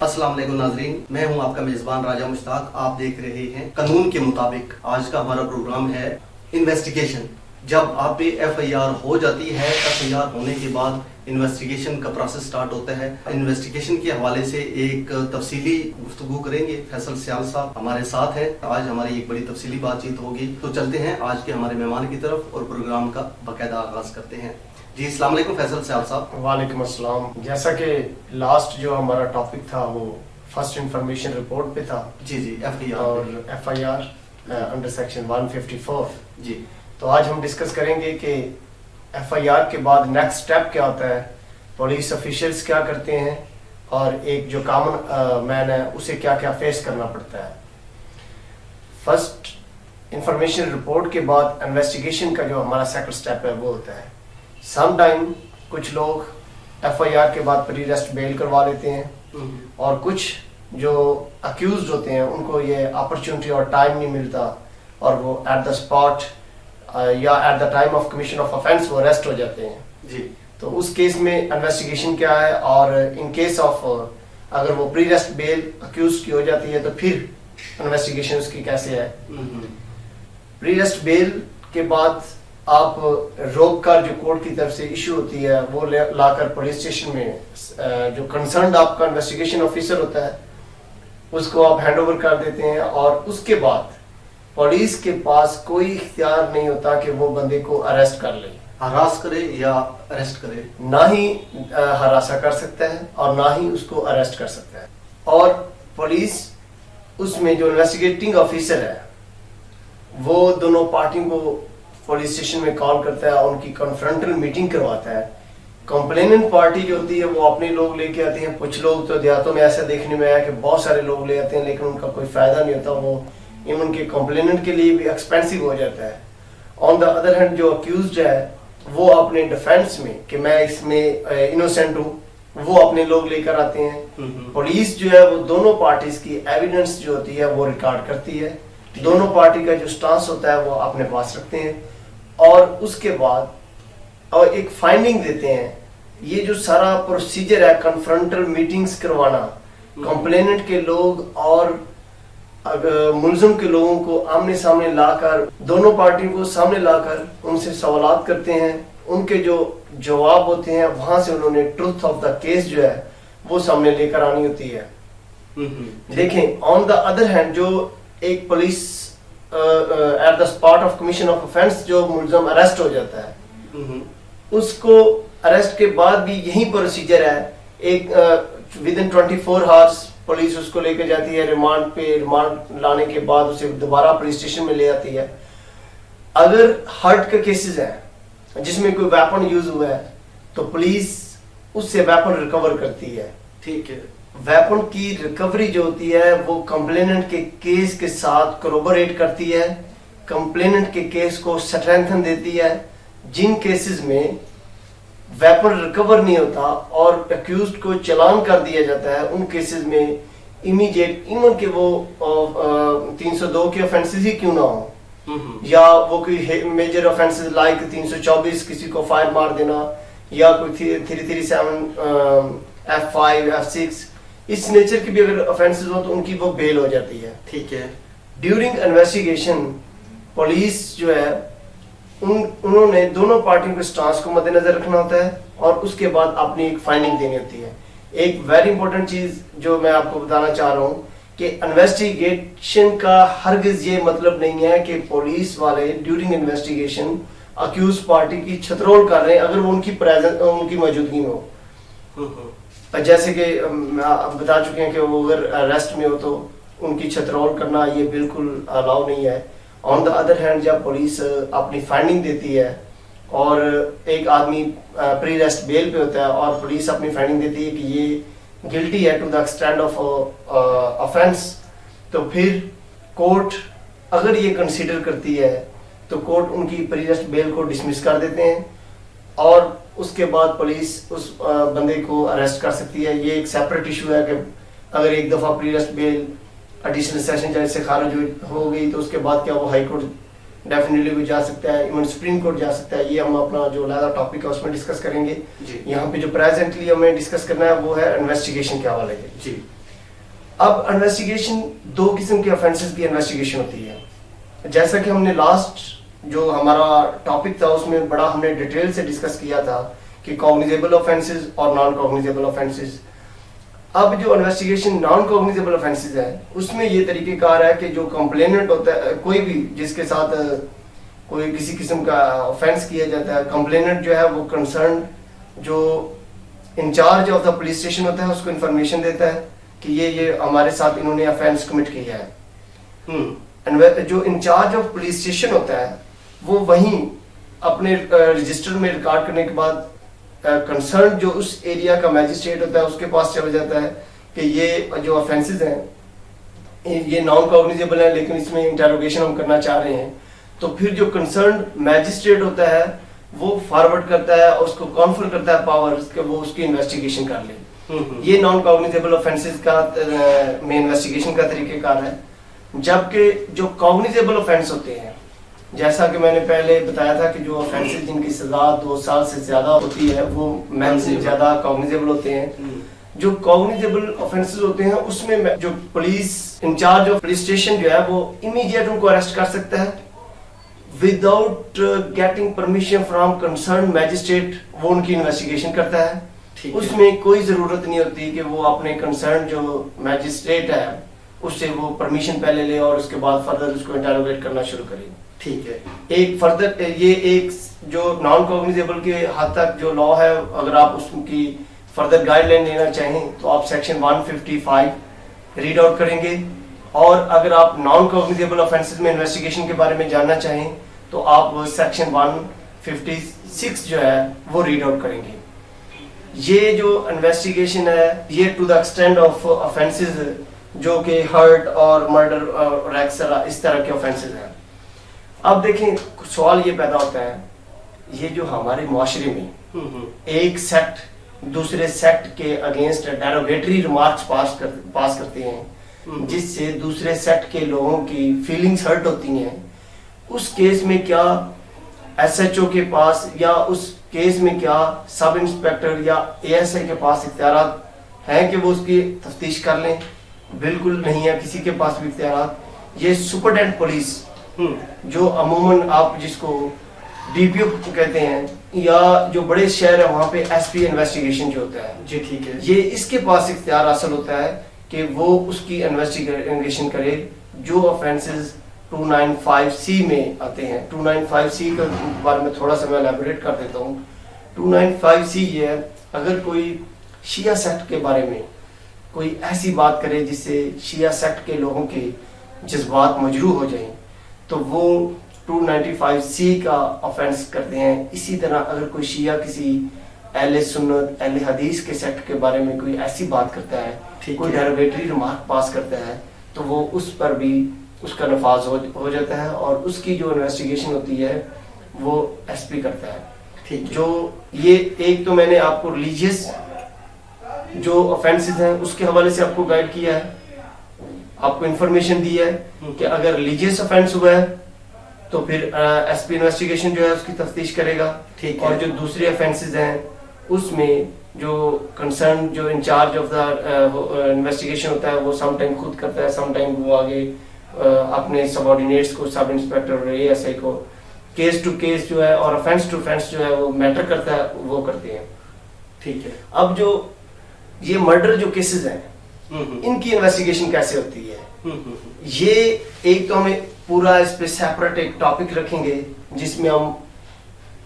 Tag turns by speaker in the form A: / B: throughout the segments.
A: अस्सलाम वालेकुम नाजरीन, मैं हूं आपका मेजबान राजा मुश्ताक। आप देख रहे हैं कानून के मुताबिक। आज का हमारा प्रोग्राम है इन्वेस्टिगेशन। जब आप पे एफआईआर हो जाती है, एफआईआर होने के बाद इन्वेस्टिगेशन का प्रोसेस स्टार्ट होता है। इन्वेस्टिगेशन के हवाले से एक तफसीली गुफ्तगू करेंगे। फैसल सियाल साहब हमारे साथ हैं। आज हमारी एक बड़ी तफसीली बातचीत होगी। तो चलते हैं आज के हमारे मेहमान की तरफ और प्रोग्राम का बाकायदा आगाज करते हैं। जी अस्सलाम वालेकुम फैसल सियाल साहब।
B: वालेकुम अस्सलाम। जैसा कि लास्ट जो हमारा टॉपिक था वो फर्स्ट इंफॉर्मेशन रिपोर्ट पे था।
A: जी एफआईआर
B: और एफआईआर अंडर सेक्शन 154।
A: जी
B: तो आज हम डिस्कस करेंगे कि एफआईआर के बाद नेक्स्ट स्टेप क्या होता है, पुलिस ऑफिशियल्स क्या करते हैं और एक जो कॉमन मैन है उसे क्या क्या फेस करना पड़ता है। फर्स्ट इंफॉर्मेशन रिपोर्ट के बाद इन्वेस्टिगेशन का जो हमारा सेकंड स्टेप है वो होता है। सम टाइम कुछ लोग एफआईआर के बाद प्री अरेस्ट बेल करवा लेते हैं और कुछ जो अक्यूज्ड होते हैं उनको ये अपॉर्चुनिटी और टाइम नहीं मिलता और वो एट द स्पॉट या at the time of commission of offence वो अरेस्ट हो जाते हैं।
A: जी
B: तो उस केस में इन्वेस्टिगेशन क्या है और इन केस ऑफ अगर वो प्री अरेस्ट बेल अक्यूज की हो जाती है तो फिर इन्वेस्टिगेशन उसकी कैसे है। प्री अरेस्ट बेल के बाद आप रोक कर जो कोर्ट की तरफ से इशू होती है वो लाकर पुलिस स्टेशन में जो कंसर्न्ड आपका इन्वेस्टिगेशन ऑफिसर होता है उसको आप हैंड ओवर कर देते हैं और उसके बाद पुलिस के पास कोई इख्तियार नहीं होता कि वो बंदे को अरेस्ट कर ले,
A: हरास करे या अरेस्ट करे।
B: ना ही हरासा कर सकता है और ना ही उसको अरेस्ट कर सकता है। और पुलिस उसमें जो इन्वेस्टिगेटिंग ऑफिसर है वो दोनों पार्टियों को पुलिस स्टेशन में कॉल करता है और उनकी कॉन्फ्रंटल मीटिंग करवाता है। कंप्लेनेंट पार्टी जो होती है वो अपने लोग लेके आते हैं। कुछ लोग तो देहातों में ऐसा देखने में आया कि बहुत सारे लोग ले आते हैं लेकिन उनका कोई फायदा नहीं होता, वो इवन के कंप्लेनेंट के लिए भी एक्सपेंसिव हो जाता है। ऑन द अदर हैंड जो अक्यूज्ड है वो अपने डिफेंस में कि मैं इसमें इनोसेंट हूँ वो अपने लोग लेकर आते हैं। पुलिस जो है वो दोनों पार्टीज की एविडेंस जो होती है वो रिकॉर्ड करती है, दोनों पार्टी का जो स्टांस होता है वो अपने पास रखते हैं और उसके बाद और एक फाइंडिंग देते हैं। ये जो सारा प्रोसीजर है कन्फ्रंटल मीटिंग्स करवाना, कंप्लेनेंट के लोग और मुलजिम के लोगों को आमने सामने लाकर दोनों पार्टियों को सामने लाकर उनसे सवालात करते हैं। उनके जो जवाब होते हैं वहां से उन्होंने ट्रुथ ऑफ द केस जो है वो सामने लेकर आनी होती है। देखें ऑन द अदर हैंड जो एक police at the spot of commission of offence जो मुलजिम अरेस्ट हो जाता है उसको अरेस्ट के बाद भी यही प्रोसीजर है। एक विद इन 24 आवर्स पुलिस उसको लेकर जाती है रिमांड पे। रिमांड लाने के बाद उसे दोबारा पुलिस स्टेशन में ले आती है। अगर हर्ट का केसेस है जिसमें कोई वेपन यूज हुआ है तो पुलिस उससे वेपन रिकवर करती है।
A: ठीक है,
B: वेपन की रिकवरी जो होती है वो कंप्लेनेंट के केस के साथ कोरोबोरेट करती है, कंप्लेनेंट के केस को स्ट्रेंथन देती है। जिन केसेस में वेपन रिकवर नहीं होता और एक्यूज्ड को चालान कर दिया जाता है उन केसेस में इमीडिएट इवन के वो 302 के ऑफेंसेस ही क्यों ना हो या वो कोई मेजर ऑफेंसेस लाइक 324 किसी को फायर मार देना या कोई 337 F5 F6 इस नेचर की भी अगर ऑफेंसेस हो तो उनकी वो बेल हो जाती है।
A: ठीक है।
B: ड्यूरिंग इन्वेस्टिगेशन पुलिस जो है उन्होंने दोनों पार्टियों के स्टांस को मद्देनजर रखना होता है और उसके बाद अपनी एक फाइंडिंग देनी होती है। एक वेरी इंपॉर्टेंट चीज जो मैं आपको बताना चाह रहा हूँ कि इन्वेस्टिगेशन का हरगिज ये मतलब नहीं है कि पुलिस वाले ड्यूरिंग इन्वेस्टिगेशन अक्यूज पार्टी की छतरोल कर रहे हैं अगर वो उनकी मौजूदगी में हो। जैसे कि आप बता चुके हैं कि वो अगर अरेस्ट में हो तो उनकी छतरोल करना ये बिल्कुल अलाउ नहीं है। ऑन द अदर हैंड जब पुलिस अपनी फाइंडिंग देती है और एक आदमी प्री अरेस्ट बेल पे होता है और पुलिस अपनी फाइंडिंग देती है कि ये गिल्टी है to the extent of offence तो फिर कोर्ट अगर ये कंसीडर करती है तो कोर्ट उनकी प्री अरेस्ट बेल को डिसमिस कर देते हैं और उसके बाद पुलिस उस बंदे को अरेस्ट कर सकती है। ये एक सेपरेट इशू है कि अगर एक दफा pre arrest bell additional session जज से खारिज हो गई तो उसके बाद क्या वो हाई कोर्ट डेफिनेटली भी जा सकता है, इवन सुप्रीम कोर्ट जा सकता है। ये हम अपना जो लादा टॉपिक है उसमें डिस्कस करेंगे। यहाँ पे जो प्रेजेंटली हमें डिस्कस करना है वो है इन्वेस्टिगेशन के हवाले से।
A: जी
B: अब इन्वेस्टिगेशन दो किस्म के ऑफेंसेस की इन्वेस्टिगेशन होती है। जैसा कि हमने लास्ट जो हमारा टॉपिक था उसमें बड़ा हमने डिटेल से डिस्कस किया था कि कॉग्निजेबल ऑफेंसेस और नॉन कॉग्निजेबल ऑफेंसेस। अब जो इन्वेस्टिगेशन नॉन कॉग्निजेबल ऑफेंसेस है उसमें ये तरीकेकार है कि जो कंप्लेनेंट होता है, कोई भी जिसके साथ कोई किसी किस्म का ऑफेंस किया जाता है, कंप्लेनेंट जो है वो कंसर्न जो incharge of the police station होता है उसको इन्फॉर्मेशन देता है कि ये हमारे साथ इन्होंने ऑफेंस कमिट किया है। जो इंचार्ज ऑफ पुलिस स्टेशन होता है वो वहीं अपने रजिस्टर में रिकॉर्ड करने के बाद कंसर्न जो उस एरिया का मैजिस्ट्रेट होता है उसके पास चला जाता है कि ये जो ऑफेंसेस हैं ये नॉन कॉग्निजेबल है लेकिन इसमें इंटेरोगेशन हम करना चाह रहे हैं। तो फिर जो कंसर्न मैजिस्ट्रेट होता है वो फॉरवर्ड करता है और उसको कॉन्फर करता है पावर्स कि वो उसकी इन्वेस्टिगेशन कर ले। ये नॉन कॉग्निजेबल ऑफेंसेस का में इन्वेस्टिगेशन का तरीकेकार है। जबकि जो कॉग्निजेबल ऑफेंस होते हैं, जैसा कि मैंने पहले बताया था कि जो ऑफेंसेस जिनकी सजा 2 साल से ज्यादा होती है वो मैक्सिमम ज्यादा कॉग्निजेबल होते हैं। जो कॉग्निजेबल ऑफेंसेस होते हैं उसमें जो police incharge of police station जो है वो इमीडिएट उनको अरेस्ट कर सकता है without getting permission from concern magistrate. वो उनकी इन्वेस्टिगेशन करता है। उसमें कोई जरूरत नहीं होती कि वो अपने कंसर्न जो मैजिस्ट्रेट है उससे वो परमिशन पहले ले और उसके बाद फर्दर उसको इंटरोगेट करना शुरू करे। ठीक है। एक फर्दर ये एक जो नॉन कॉग्निजेबल के हद तक जो लॉ है, अगर आप उसकी फर्दर गाइडलाइन लेना चाहें तो आप सेक्शन 155 रीड आउट करेंगे। और अगर आप नॉन कॉग्निजेबल ऑफेंसेस में इन्वेस्टिगेशन के बारे में जानना चाहें तो आप सेक्शन 156 जो है वो रीड आउट करेंगे। ये जो इन्वेस्टिगेशन है ये to the extent of offences जो कि हर्ट और मर्डर और एक्सेट्रा इस तरह के ऑफेंसेस हैं। अब देखें सवाल ये पैदा होता है, ये जो हमारे मुआशरे में एक सेक्ट दूसरे सेक्ट के अगेंस्ट डेरोगेटरी रिमार्क्स पास करते हैं जिससे दूसरे सेक्ट के लोगों की फीलिंग्स हर्ट होती हैं, उस केस में क्या एसएचओ के पास या उस केस में क्या सब इंस्पेक्टर या एएसआई के पास इख्तियारात हैं कि वो उसकी तफ्तीश कर लें? बिल्कुल नहीं है किसी के पास भी इख्तियारात। ये सुपरिटेंडेंट पुलिस जो अमूमन आप जिसको डीपीओ कहते हैं या जो बड़े शहर है वहाँ पे एसपी इन्वेस्टिगेशन जो होता है, जी ठीक है, ये इसके पास इख्तियार हासिल होता है कि वो उसकी इन्वेस्टिगेशन करे जो ऑफेंसेस 295C में आते हैं। 295C के बारे में थोड़ा सा मैं एलैबोरेट कर देता हूँ। 295C ये है, अगर कोई शिया सेक्ट के बारे में कोई ऐसी बात करे जिससे शिया सेक्ट के लोगों के जज्बात मजरूह हो जाएं तो वो 295C का ऑफेंस करते हैं। इसी तरह अगर कोई शिया किसी अहले सुन्नत अहले हदीस के सेक्ट के बारे में कोई ऐसी बात करता है, कोई डेरोगेटरी रिमार्क पास करता है तो वो उस पर भी उसका नफाज हो जाता है और उसकी जो इन्वेस्टिगेशन होती है वो एसपी करता है। ठीक, जो ये एक तो मैंने आपको रिलीजियस जो ऑफेंसेस हैं उसके हवाले से आपको गाइड किया है, आपको इंफॉर्मेशन दी है कि अगर रिलीजियस ऑफेंस हुआ है तो फिर एसपी इन्वेस्टिगेशन जो है उसकी तफ्तीश करेगा। ठीक, और जो दूसरे ऑफेंसेस हैं उसमें जो कंसर्न जो इंचार्ज ऑफ द इन्वेस्टिगेशन होता है वो समटाइम खुद करता है, समटाइम वो आगे अपने सबऑर्डिनेट्स को सब इंस्पेक्टर और एएसआई को केस टू केस जो है और ऑफेंस टू ऑफेंस जो है वो मैटर करता है वो करते हैं। ठीक है। अब जो ये मर्डर जो केसेस हैं इनकी इन्वेस्टिगेशन कैसे होती है, ये एक तो हमें पूरा इस पे सेपरेट एक टॉपिक रखेंगे जिसमें हम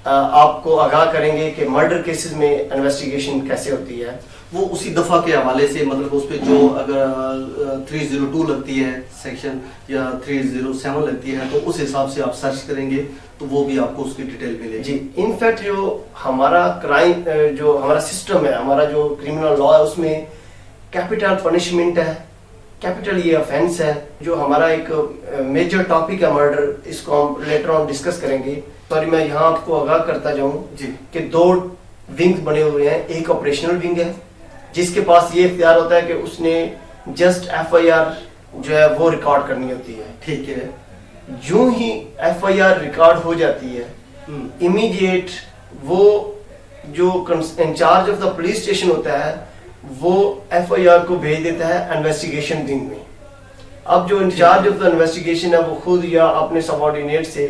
B: आपको आगाह करेंगे कि मर्डर केसेस में इन्वेस्टिगेशन कैसे होती है।
A: वो उसी दफा के हवाले से मतलब उस पे जो अगर 302 लगती है सेक्शन या 307 लगती है तो उस हिसाब से आप सर्च करेंगे तो वो भी आपको उसकी डिटेल मिलेगी।
B: जी, इनफैक्ट जो हमारा क्राइम जो हमारा सिस्टम है, हमारा जो क्रिमिनल लॉ है उसमें कैपिटल पनिशमेंट है, कैपिटल ये ऑफेंस है। जो हमारा एक मेजर टॉपिक है मर्डर, इसको हम लेटर ऑन डिस्कस करेंगे। सॉरी, मैं यहाँ आपको आगाह करता जाऊँ कि 2 विंग्स बने हुए हैं। एक ऑपरेशनल विंग है जिसके पास ये इख्तियार होता है कि उसने जस्ट एफआईआर जो है वो रिकॉर्ड करनी होती है। ठीक है। यूं ही एफआईआर रिकॉर्ड हो जाती है इमीडिएट वो जो incharge of the police station होता है वो FIR को भेज देता है इन्वेस्टिगेशन विंग में। अब जो इंचार्ज ऑफ द इन्वेस्टिगेशन है वो खुद या अपने सबऑर्डिनेट से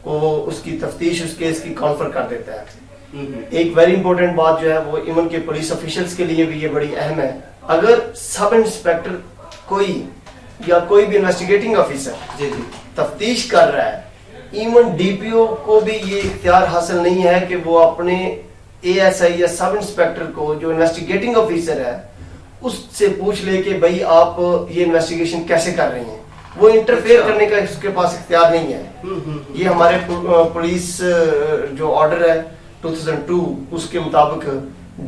B: वो उसकी तफ्तीश उस केस की कॉन्फर कर देता है। एक वेरी इंपॉर्टेंट बात जो है वो इवन के पुलिस ऑफिशियल्स के लिए भी ये बड़ी अहम है। अगर सब इंस्पेक्टर कोई या कोई भी इन्वेस्टिगेटिंग ऑफिसर तफ्तीश कर रहा है, इवन DPO को भी ये इख्तियार हासिल नहीं है कि वो अपने ASI या सब इंस्पेक्टर को जो इन्वेस्टिगेटिंग ऑफिसर है उससे पूछ ले कि भाई आप ये इन्वेस्टिगेशन कैसे कर रही हैं। वो इंटरफेयर करने का उसके पास इख्तियार नहीं है। ये हमारे पुलिस जो ऑर्डर है 2002 उसके मुताबिक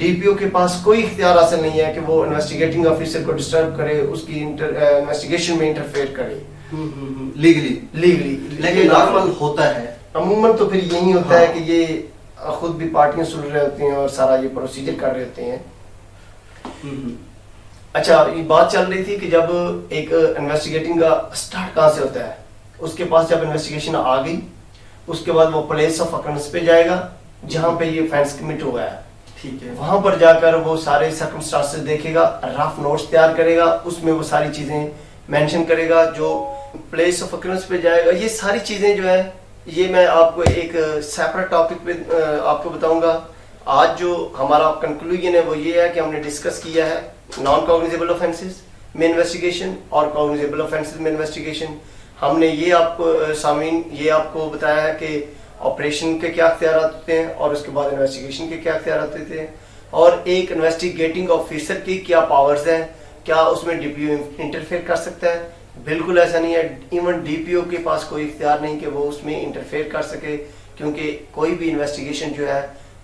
B: DPO के पास कोई इख्तियार हासिल नहीं है कि वो इन्वेस्टिगेटिंग ऑफिसर को डिस्टर्ब करे, उसकी इन्वेस्टिगेशन में इंटरफेयर करे
A: लीगली। लेकिन नॉर्मल होता है
B: अमूमन तो फिर यही होता है कि ये खुद भी पार्टियां सुन रहे होती हैं और सारा ये प्रोसीजर कर रहे होते हैं। अच्छा, ये बात चल रही थी कि जब एक इन्वेस्टिगेटिंग का स्टार्ट कहाँ से होता है, उसके पास जब इन्वेस्टिगेशन आ गई उसके बाद वो प्लेस ऑफ अकरेंस पे जाएगा जहाँ पे ये ऑफेंस कमिट हुआ है।
A: ठीक है,
B: वहां पर जाकर वो सारे सर्कमस्टांसेस देखेगा, रफ नोट्स तैयार करेगा, उसमें वो सारी चीजें मेंशन करेगा। जो प्लेस ऑफ अकरेंस पे जाएगा ये सारी चीजें जो है ये मैं आपको एक सेपरेट टॉपिक पे आपको बताऊंगा। आज जो हमारा कंक्लूजन है वो ये है कि हमने डिस्कस किया है नॉन कॉग्निजेबल ऑफेंसेस में इन्वेस्टिगेशन और कॉग्निजेबल ऑफेंसेस में इन्वेस्टिगेशन। हमने ये आपको सामीन ये आपको बताया है कि ऑपरेशन के क्या अख्तियार होते हैं और उसके बाद इन्वेस्टिगेशन के क्या अख्तियार होते हैं और एक इन्वेस्टिगेटिंग ऑफिसर की क्या पावर्स हैं, क्या उसमें DPO इंटरफेयर कर सकता है। बिल्कुल ऐसा नहीं है, इवन DPO के पास कोई इख्तियार नहीं कि वो उसमें इंटरफेयर कर सके, क्योंकि कोई भी इन्वेस्टिगेशन जो है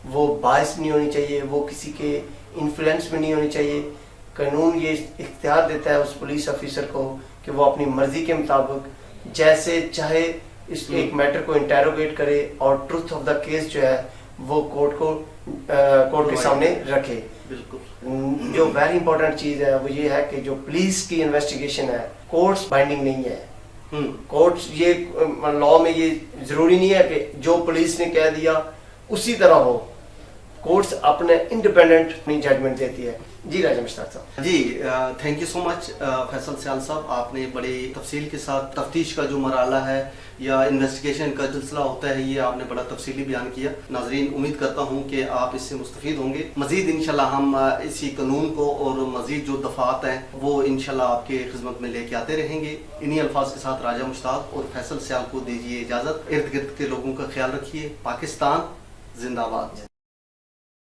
B: वो बायस नहीं होनी चाहिए, वो किसी के इन्फ्लुएंस में नहीं होनी चाहिए। कानून ये इख्तियार देता है उस पुलिस ऑफिसर को कि वो अपनी मर्जी के मुताबिक जैसे चाहे इस एक मैटर को इंटेरोगेट करे और ट्रुथ ऑफ द केस जो है वो कोर्ट के सामने रखे।
A: बिल्कुल।
B: जो वेरी इंपॉर्टेंट चीज है वो ये है कि जो पुलिस की इन्वेस्टिगेशन है कोर्ट्स बाइंडिंग नहीं है। कोर्ट्स ये लॉ में ये जरूरी नहीं है कि जो पुलिस ने कह दिया उसी तरह हो। कोर्ट्स अपने इंडिपेंडेंट अपनी जजमेंट देती है। जी राजा मुश्ताक साहब।
A: जी thank you so much Faisal Sial साहब, आपने बड़ी तफसील के साथ तफ्तीश का जो मराला है या इन्वेस्टिगेशन का सिलसिला होता है ये आपने बड़ा तफसीली बयान किया। नाजरीन, उम्मीद करता हूँ कि आप इससे मुस्तफीद होंगे। मजीद इंशाल्लाह हम इसी कानून को और मजीद जो दफात हैं वो इंशाल्लाह आपके खिदमत में लेके आते रहेंगे। इन्हीं अल्फाज के साथ राजा मुश्ताक और फैसल सियाल को दीजिए इजाज़त। इर्द गिर्द के लोगों का ख्याल रखिए। पाकिस्तान जिंदाबाद।